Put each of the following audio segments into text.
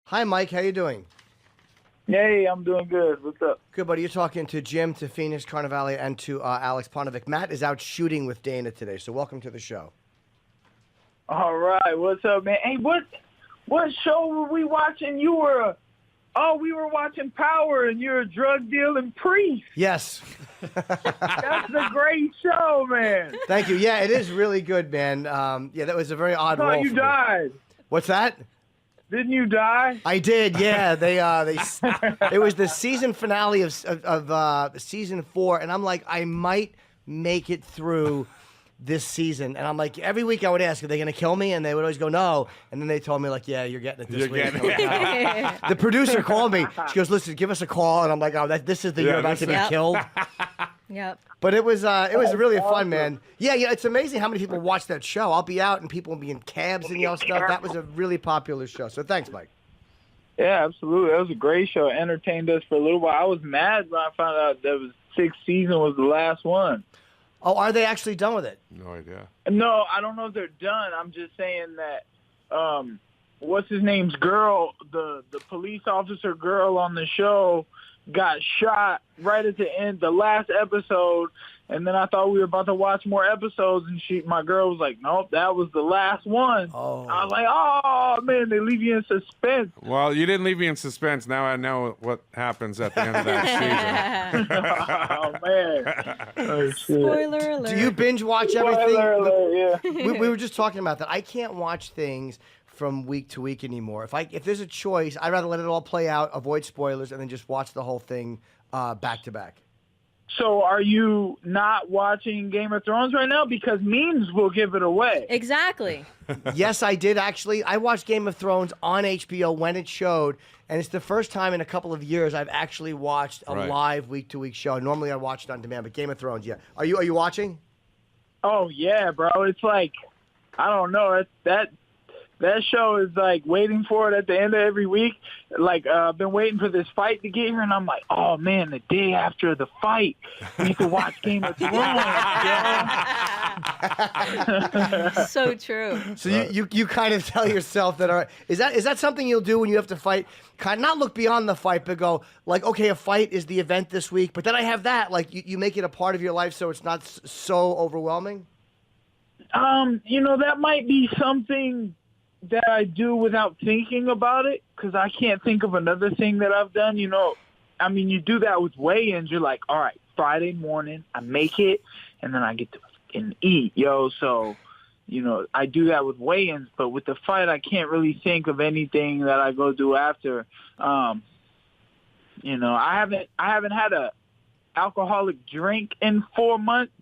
Hi, Mike. How you doing? Hey, I'm doing good. What's up? Good, buddy. You're talking to Jim, to Phoenix Carnivale, and to Alex Ponovic. Matt is out shooting with Dana today, so welcome to the show. All right, what's up, man? Hey, what show were we watching? We were watching Power, and you're a drug dealing priest. Yes. That's a great show, man. Thank you. Yeah, it is really good, man. That was a very odd I role. thought you for me. died. What's that? Didn't you die? I did. Yeah, it was the season finale of season 4, and I'm like, I might make it through this season, and I'm like, every week I would ask, are they going to kill me? And they would always go, no. And then they told me, like, yeah, you're getting it this week. The producer called me. She goes, listen, give us a call. And I'm like, oh, this is the year about to be killed. Yep. But it was really fun, man. Yeah, it's amazing how many people watch that show. I'll be out and people will be in cabs and stuff. That was a really popular show. So thanks, Mike. Yeah, absolutely. That was a great show. It entertained us for a little while. I was mad when I found out that sixth season was the last one. Oh, are they actually done with it? No idea. No, I don't know if they're done. I'm just saying that what's his name's girl, the police officer girl on the show, got shot right at the end, the last episode, and then I thought we were about to watch more episodes, and my girl was like, nope, that was the last one. Oh. I was like, oh, man, they leave you in suspense. Well, you didn't leave me in suspense. Now I know what happens at the end of that Oh, man. Oh, shit. Spoiler alert. Do you binge watch everything? Spoiler alert, yeah. We were just talking about that. I can't watch things from week to week anymore. If there's a choice, I'd rather let it all play out, avoid spoilers, and then just watch the whole thing back to back. So are you not watching Game of Thrones right now? Because memes will give it away. Exactly. Yes, I did actually. I watched Game of Thrones on HBO when it showed, and it's the first time in a couple of years I've actually watched a live week-to-week show. Normally I watch it on demand, but Game of Thrones, yeah. Are you watching? Oh, yeah, bro. It's like, I don't know. That show is like waiting for it at the end of every week. Like, I've been waiting for this fight to get here, and I'm like, oh, man, the day after the fight, we need to watch Game of Thrones. So true. So you kind of tell yourself that, is that something you'll do when you have to fight? Kind of not look beyond the fight, but go, like, okay, a fight is the event this week, but then I have that. Like, you make it a part of your life so it's not so overwhelming? That might be something that I do without thinking about it, because I can't think of another thing that I've done. You do that with weigh-ins. You're like, all right, Friday morning, I make it, and then I get to fucking eat, yo. So, I do that with weigh-ins, but with the fight, I can't really think of anything that I go do after. I haven't had a alcoholic drink in 4 months,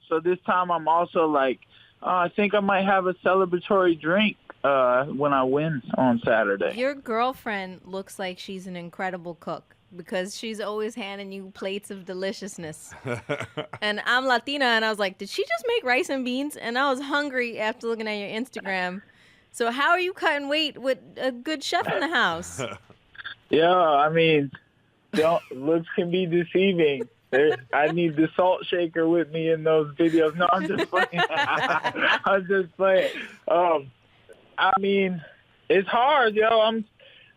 so this time I'm also like, I think I might have a celebratory drink when I win on Saturday. Your girlfriend looks like she's an incredible cook because she's always handing you plates of deliciousness. And I'm Latina, and I was like, did she just make rice and beans? And I was hungry after looking at your Instagram. So how are you cutting weight with a good chef in the house? Yeah, looks can be deceiving. I need the salt shaker with me in those videos. No, I'm just playing. I'm just playing. It's hard, yo.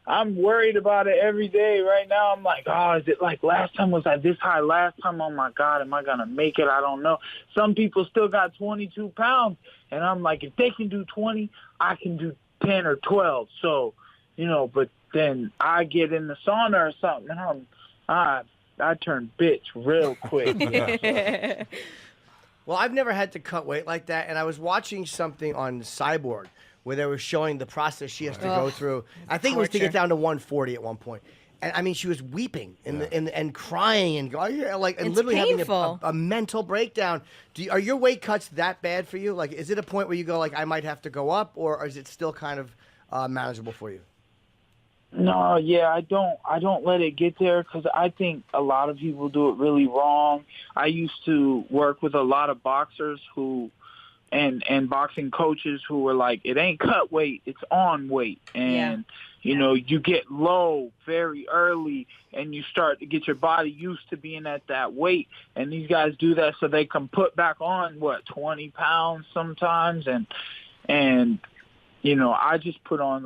I'm worried about it every day. Right now, I'm like, oh, is it like last time was I this high? Last time, oh my God, am I gonna make it? I don't know. Some people still got 22 pounds, and I'm like, if they can do 20, I can do 10 or 12. So, but then I get in the sauna or something, and I turn bitch real quick. Well, I've never had to cut weight like that, and I was watching something on Cyborg where they were showing the process she has to go through. I think it was to get down to 140 at one point. And she was weeping and crying and going, and literally painful. having a mental breakdown. Are your weight cuts that bad for you? Like, is it a point where you go, like, I might have to go up, or is it still kind of manageable for you? No, yeah, I don't let it get there, because I think a lot of people do it really wrong. I used to work with a lot of boxers and boxing coaches who were like, it ain't cut weight, it's on weight. And, you get low very early, and you start to get your body used to being at that weight. And these guys do that so they can put back on, 20 pounds sometimes. And I just put on,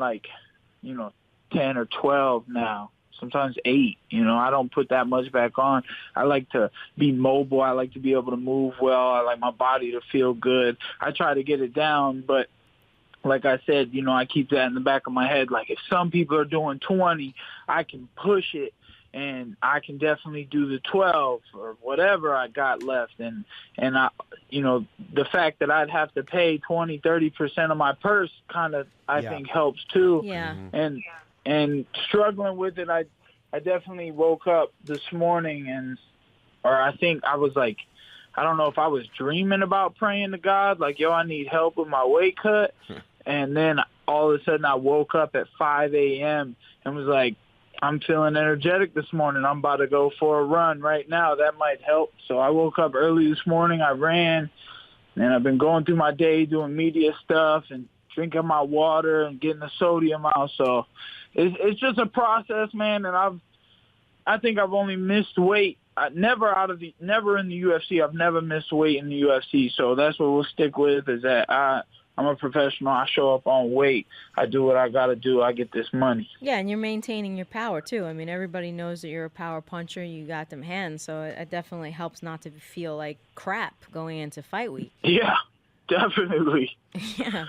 10 or 12 now, sometimes 8. You know, I don't put that much back on. I like to be mobile. I like to be able to move well. I like my body to feel good. I try to get it down, but like I said, you know, I keep that in the back of my head. Like, if some people are doing 20, I can push it, and I can definitely do the 12 or whatever I got left. And I, you know, the fact that I'd have to pay 20, 30% of my purse kind of, I think, helps too. Yeah. And struggling with it, I definitely woke up this morning or I think I was like, I don't know if I was dreaming about praying to God, like, yo, I need help with my weight cut. And then all of a sudden I woke up at 5 a.m. and was like, I'm feeling energetic this morning. I'm about to go for a run right now. That might help. So I woke up early this morning. I ran, and I've been going through my day doing media stuff and drinking my water and getting the sodium out. So it's just a process, man. And I think I've only missed weight. Never in the UFC. I've never missed weight in the UFC. So that's what we'll stick with, is that I'm a professional. I show up on weight. I do what I got to do. I get this money. Yeah, and you're maintaining your power, too. I mean, everybody knows that you're a power puncher. You got them hands, so it definitely helps not to feel like crap going into fight week. Yeah, definitely. Yeah.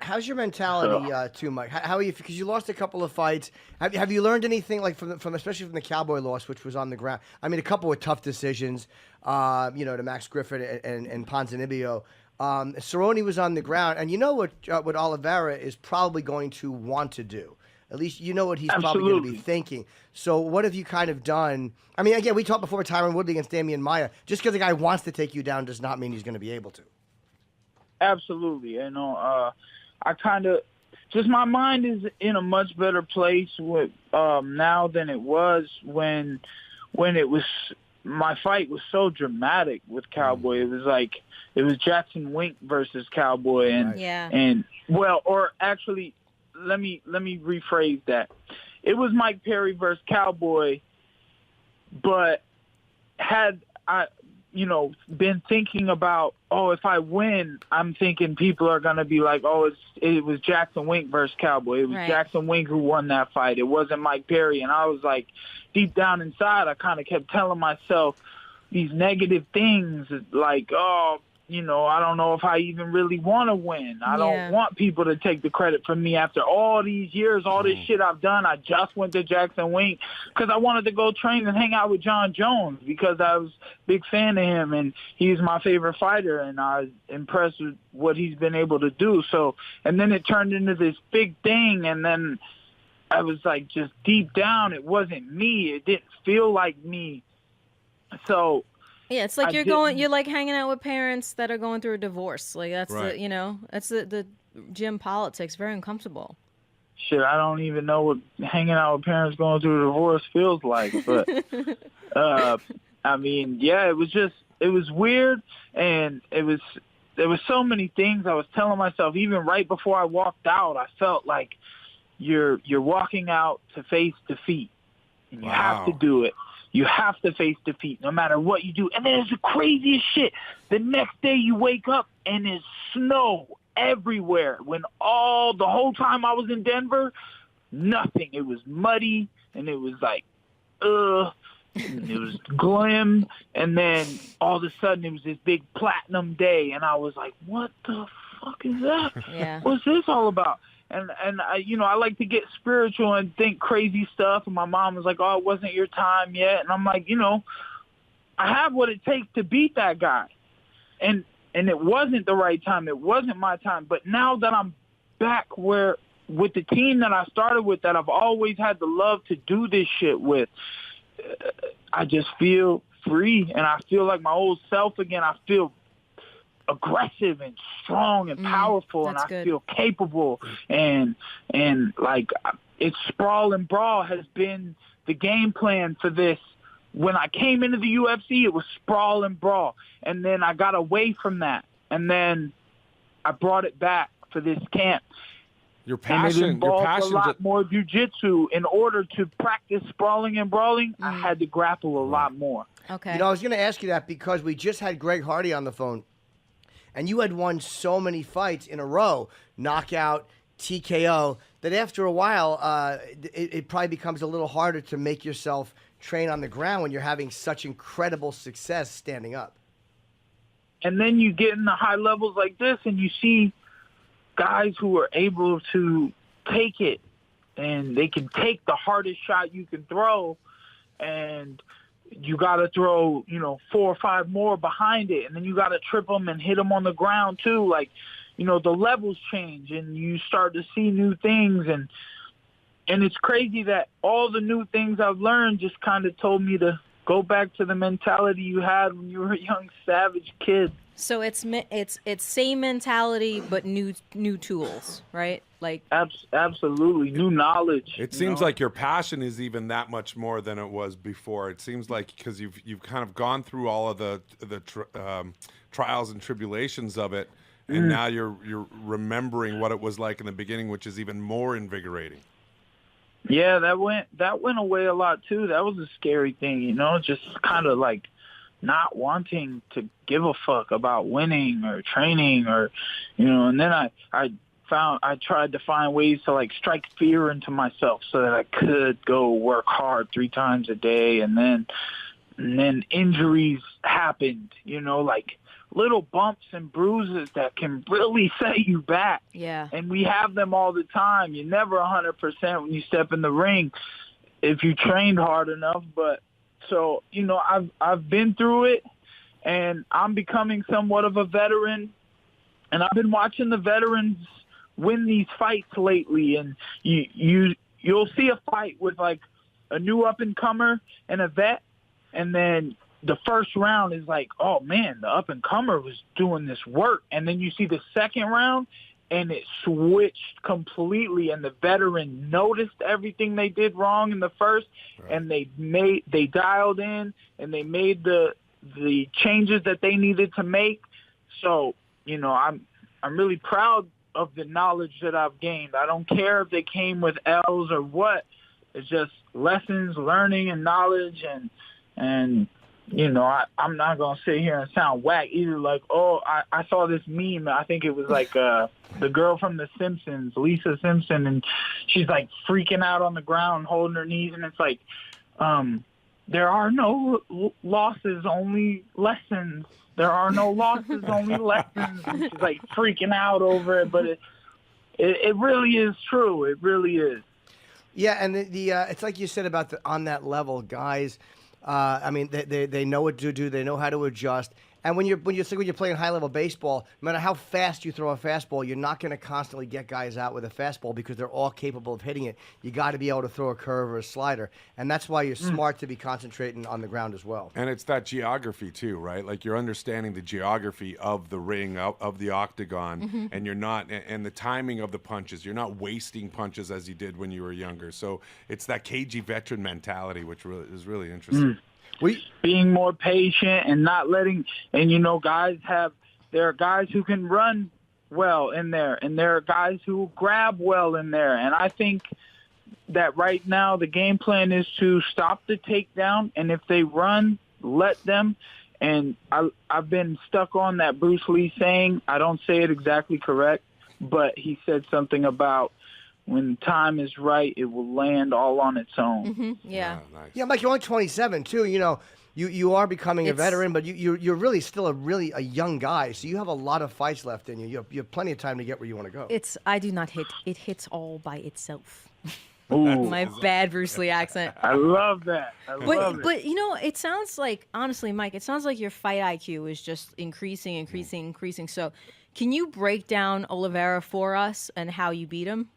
How's your mentality, too, Mike? How are you? Because you lost a couple of fights. Have you learned anything, like from especially from the Cowboy loss, which was on the ground? I mean, a couple of tough decisions, to Max Griffin and Ponzinibbio. Cerrone was on the ground, and you know what Oliveira is probably going to want to do. At least you know what he's probably going to be thinking. So what have you kind of done? I mean, again, we talked before Tyron Woodley against Damian Maia. Just because the guy wants to take you down does not mean he's going to be able to. Absolutely. You know, I kind of just, my mind is in a much better place with now than it was when it was, my fight was so dramatic with Cowboy. It was like, it was Jackson Wink versus Cowboy, and or actually, let me rephrase that. It was Mike Perry versus Cowboy, but had I, been thinking about, if I win, I'm thinking people are gonna be like, it was Jackson Wink versus Cowboy. It was Jackson Wink who won that fight. It wasn't Mike Perry. And I was like, deep down inside, I kind of kept telling myself these negative things, like, I don't know if I even really want to win. I don't want people to take the credit from me after all these years, all this shit I've done. I just went to Jackson Wink because I wanted to go train and hang out with John Jones because I was a big fan of him, and he's my favorite fighter, and I was impressed with what he's been able to do. So, and then it turned into this big thing, and then I was like, just deep down, it wasn't me. It didn't feel like me. So... Yeah, it's like you're like hanging out with parents that are going through a divorce. Like that's that's the gym politics. Very uncomfortable. Shit, I don't even know what hanging out with parents going through a divorce feels like. But I mean, it was weird, and there was so many things I was telling myself. Even right before I walked out, I felt like you're walking out to face defeat, and you have to do it. You have to face defeat no matter what you do. And then it's the craziest shit. The next day you wake up and there's snow everywhere. When the whole time I was in Denver, nothing. It was muddy, and it was like, and it was glim. And then all of a sudden it was this big platinum day. And I was like, what the fuck is that? Yeah. What's this all about? And I like to get spiritual and think crazy stuff. And my mom was like, it wasn't your time yet. And I'm like, I have what it takes to beat that guy. And it wasn't the right time. It wasn't my time. But now that I'm back with the team that I started with, that I've always had the love to do this shit with, I just feel free. And I feel like my old self again. I feel aggressive and strong and powerful, and I feel capable, and like it's sprawl and brawl has been the game plan for this. When I came into the UFC, it was sprawl and brawl, and then I got away from that, and then I brought it back for this camp. Your passion, and it involved a lot more jiu-jitsu. In order to practice sprawling and brawling, I had to grapple a lot more. Okay. I was going to ask you that because we just had Greg Hardy on the phone. And you had won so many fights in a row, knockout, TKO, that after a while, it probably becomes a little harder to make yourself train on the ground when you're having such incredible success standing up. And then you get in the high levels like this, and you see guys who are able to take it, and they can take the hardest shot you can throw, and you got to throw, 4 or 5 more behind it, and then you got to trip them and hit them on the ground too. Like, the levels change, and you start to see new things, and it's crazy that all the new things I've learned just kind of told me to go back to the mentality you had when you were a young, savage kid. So it's same mentality, but new tools, right? Like absolutely new knowledge. It seems like your passion is even that much more than it was before. It seems like because you've kind of gone through all of the trials and tribulations of it, and now you're remembering what it was like in the beginning, which is even more invigorating. Yeah, that went away a lot too. That was a scary thing, just kind of like not wanting to give a fuck about winning or training or, and then I tried to find ways to like strike fear into myself so that I could go work hard 3 times a day. And then injuries happened, like little bumps and bruises that can really set you back. Yeah. And we have them all the time. You're never 100% when you step in the ring if you trained hard enough. But so, I've been through it, and I'm becoming somewhat of a veteran. And I've been watching the veterans win these fights lately. And you'll see a fight with like a new up-and-comer and a vet, and then the first round is like, oh, man, the up-and-comer was doing this work. And then you see the second round, and it switched completely, and the veteran noticed everything they did wrong in the first, right. And they dialed in, and they made the changes that they needed to make. So, I'm really proud of the knowledge that I've gained. I don't care if they came with L's or what. It's just lessons, learning, and knowledge, and I'm not going to sit here and sound whack either. Like, I saw this meme. I think it was like the girl from The Simpsons, Lisa Simpson, and she's like freaking out on the ground, holding her knees. And it's like, there are no losses, only lessons. There are no losses, only lessons. And she's like freaking out over it. But it really is true. It really is. Yeah, and it's like you said about on that level, guys. They know what to do. They know how to adjust. And when you're playing high level baseball, no matter how fast you throw a fastball, you're not going to constantly get guys out with a fastball because they're all capable of hitting it. You got to be able to throw a curve or a slider, and that's why you're smart to be concentrating on the ground as well. And it's that geography too, right? Like you're understanding the geography of the ring, of the octagon, and you're not, and the timing of the punches. You're not wasting punches as you did when you were younger. So it's that cagey veteran mentality, which is really interesting. Being more patient and not letting, and there are guys who can run well in there, and there are guys who grab well in there. And I think that right now the game plan is to stop the takedown, and if they run, let them. And I've been stuck on that Bruce Lee saying, I don't say it exactly correct, but he said something about, when the time is right, it will land all on its own. Yeah. Nice. Yeah, Mike, you're only 27 too. You are becoming a veteran, but you're really still a young guy. So you have a lot of fights left in you. You have plenty of time to get where you want to go. I do not hit. It hits all by itself. Ooh. My bad Bruce Lee accent. I love that. But it sounds like, honestly, Mike, it sounds like your fight IQ is just increasing. So can you break down Oliveira for us and how you beat him?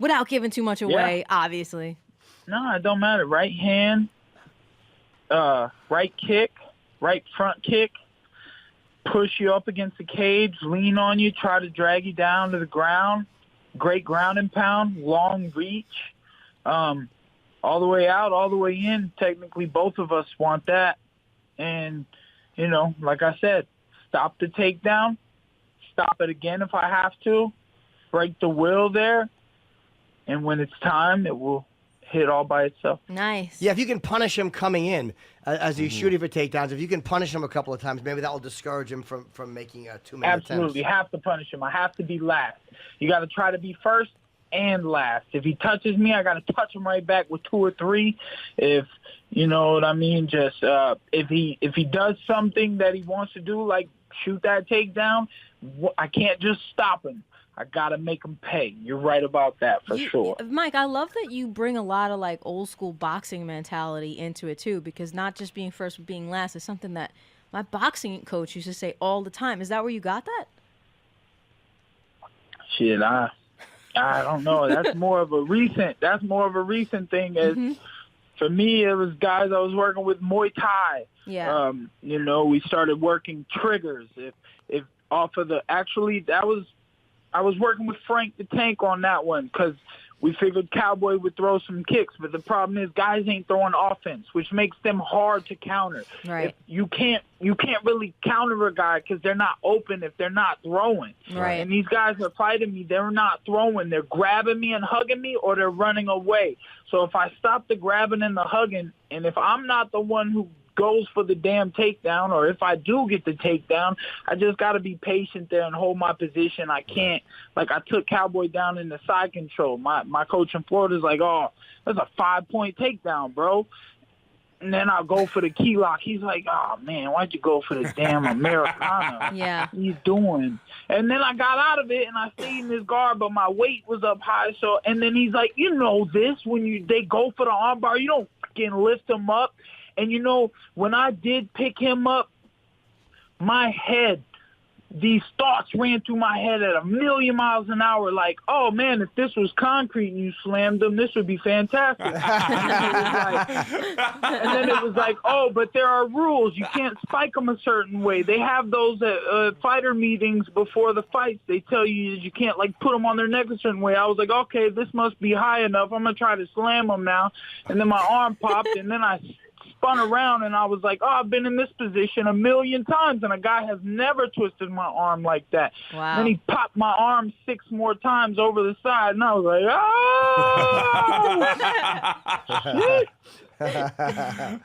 Without giving too much away, obviously. No, it don't matter. Right hand, right kick, right front kick, push you up against the cage, lean on you, try to drag you down to the ground. Great ground and pound, long reach, all the way out, all the way in. Technically, both of us want that. And, like I said, stop the takedown, stop it again if I have to, break the will there. And when it's time, it will hit all by itself. Nice. Yeah, if you can punish him coming in as he's shooting for takedowns, if you can punish him a couple of times, maybe that will discourage him from making too many attempts. Absolutely. Have to punish him. I have to be last. You got to try to be first, and last. If he touches me, I got to touch him right back with 2 or 3. If you know what I mean, just if he does something that he wants to do, like shoot that takedown, I can't just stop him. I got to make him pay. You're right about that for sure. Mike, I love that you bring a lot of like old school boxing mentality into it too, because not just being first but being last is something that my boxing coach used to say all the time. Is that where you got that? Shit, I don't know. That's more of a recent thing. As for me, it was guys I was working with Muay Thai. Yeah. You know, we started working triggers. If off of I was working with Frank the Tank on that one because we figured Cowboy would throw some kicks, but the problem is guys ain't throwing offense, which makes them hard to counter. Right. If you can't really counter a guy because they're not open if they're not throwing. Right. And these guys are fighting me. They're not throwing. They're grabbing me and hugging me, or they're running away. So if I stop the grabbing and the hugging, and if I'm not the one who goes for the damn takedown, or if I do get the takedown, I just got to be patient there and hold my position. I can't, like I took Cowboy down in the side control. My coach in Florida is like, oh, that's a 5-point takedown, bro. And then I'll go for the key lock. He's like, oh, man, why'd you go for the damn Americana? Yeah. What are you doing? And then I got out of it, and I stayed in his guard, but my weight was up high. So, and then he's like, you know this, when they go for the arm bar, you don't fucking lift them up. And, you know, when I did pick him up, these thoughts ran through my head at 1,000,000 miles an hour, like, oh, man, if this was concrete and you slammed him, this would be fantastic. And then it was like, oh, but there are rules. You can't spike them a certain way. They have those fighter meetings before the fights. They tell you can't, like, put them on their neck a certain way. I was like, okay, this must be high enough. I'm going to try to slam them now. And then my arm popped, and then I spun around, and I was like, oh, I've been in this position 1,000,000 times, and a guy has never twisted my arm like that. Wow. And then he popped my arm 6 more times over the side, and I was like, oh! Shit. And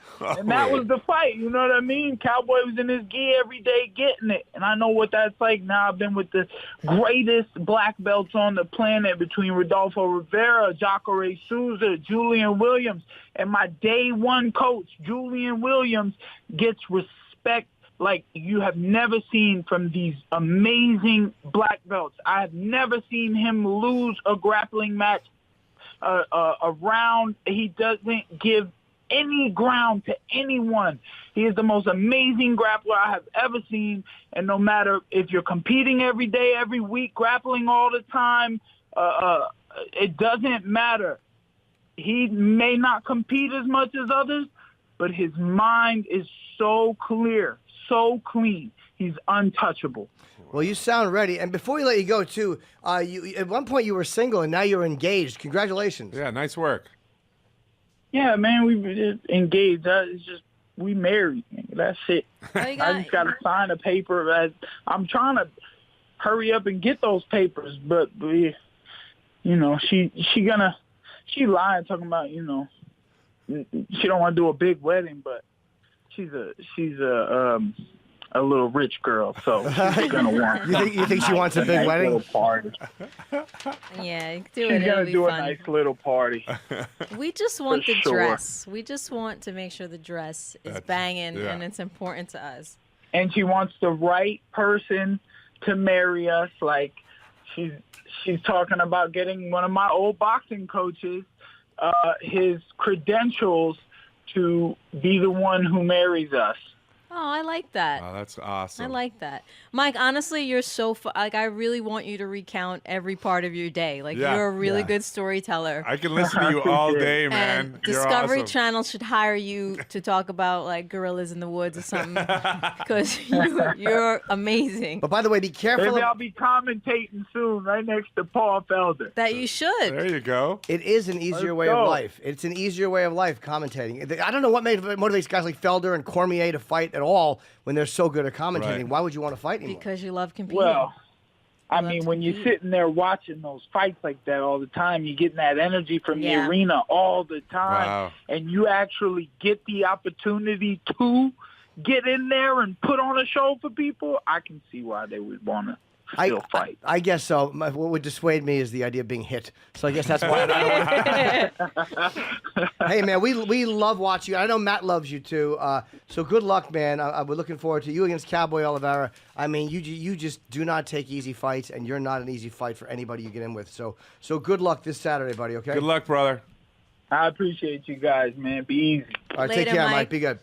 that was the fight, you know what I mean? Cowboy was in his gi every day getting it, and I know what that's like now. I've been with the greatest black belts on the planet between Rodolfo Rivera, Jacare Souza, Julian Williams, and my day one coach, Julian Williams, gets respect like you have never seen from these amazing black belts. I have never seen him lose a grappling match, a round. He doesn't give any ground to anyone. He is the most amazing grappler I have ever seen, and no matter if you're competing every day, every week, grappling all the time, it doesn't matter. He may not compete as much as others, but his mind is so clear, so clean. He's untouchable. Well, you sound ready. And before we let you go, too, you at one point you were single, and now you're engaged. Congratulations. Yeah, nice work. Yeah, man, we engaged. It's just we married. That's it. I just got to sign a paper. I'm trying to hurry up and get those papers, but you know, she lying, talking about, you know, she don't want to do a big wedding, but she's a little rich girl, so she's gonna want. You think she wants a big nice wedding? Little party. Yeah, She's gonna do a nice little party. We just want For the sure. dress. We just want to make sure the dress is banging, yeah. and it's important to us. And she wants the right person to marry us. Like she's talking about getting one of my old boxing coaches, his credentials to be the one who marries us. Oh, I like that. Oh, that's awesome. I like that. Mike, honestly, you're so like, I really want you to recount every part of your day. Like, Yeah. you're a really good storyteller. I can listen to you all day, man. And You're Discovery awesome. Channel should hire you to talk about like gorillas in the woods or something, because you're amazing. But by the way, be careful. Maybe I'll be commentating soon, right next to Paul Felder. That you should. There you go. It is an easier Let's way go. of life. It's an easier way of life, commentating. I don't know what motivates guys like Felder and Cormier to fight at all when they're so good at commentating. Right. Why would you want to fight anymore? Because you love competing. Well, I Love mean, to when you're compete. sitting there watching those fights like that all the time, you're getting that energy from Yeah. the arena all the time. Wow. And you actually get the opportunity to get in there and put on a show for people. I can see why they would want to still fight. I guess so. What would dissuade me is the idea of being hit. So I guess that's why I don't want to. Hey, man, we love watching you. I know Matt loves you, too. So good luck, man. We're looking forward to you against Cowboy Oliveira. I mean, you just do not take easy fights, and you're not an easy fight for anybody you get in with. So good luck this Saturday, buddy, okay? Good luck, brother. I appreciate you guys, man. Be easy. All right, Later, take care, Mike. Mike. Be good.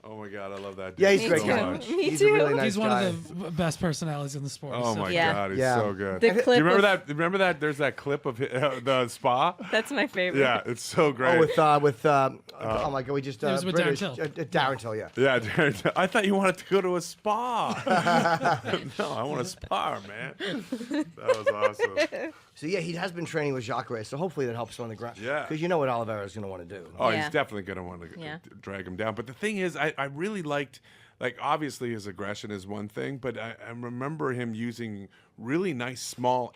Oh my God, I love that. Dude Yeah, he's Me great too. guy. Me He's too. a really nice He's one guy. of the best personalities in the sport. Oh so- my Yeah. God, he's Yeah. so good. The Do clip you remember of- that? Remember that? There's that clip of the spa. That's my favorite. Yeah, it's so great. Oh, oh my God, we just It was with British, Darren Till. Darren Till, yeah. Yeah, Darren, I thought you wanted to go to a spa. No, I want to spar, man. That was awesome. So yeah, he has been training with Jacare, so hopefully that helps him on the ground. Yeah. Because you know what Oliveira is going to want to do. Oh, Yeah. he's definitely going to want to Yeah. drag him down. But the thing is, I really liked, like, obviously his aggression is one thing, but I remember him using really nice small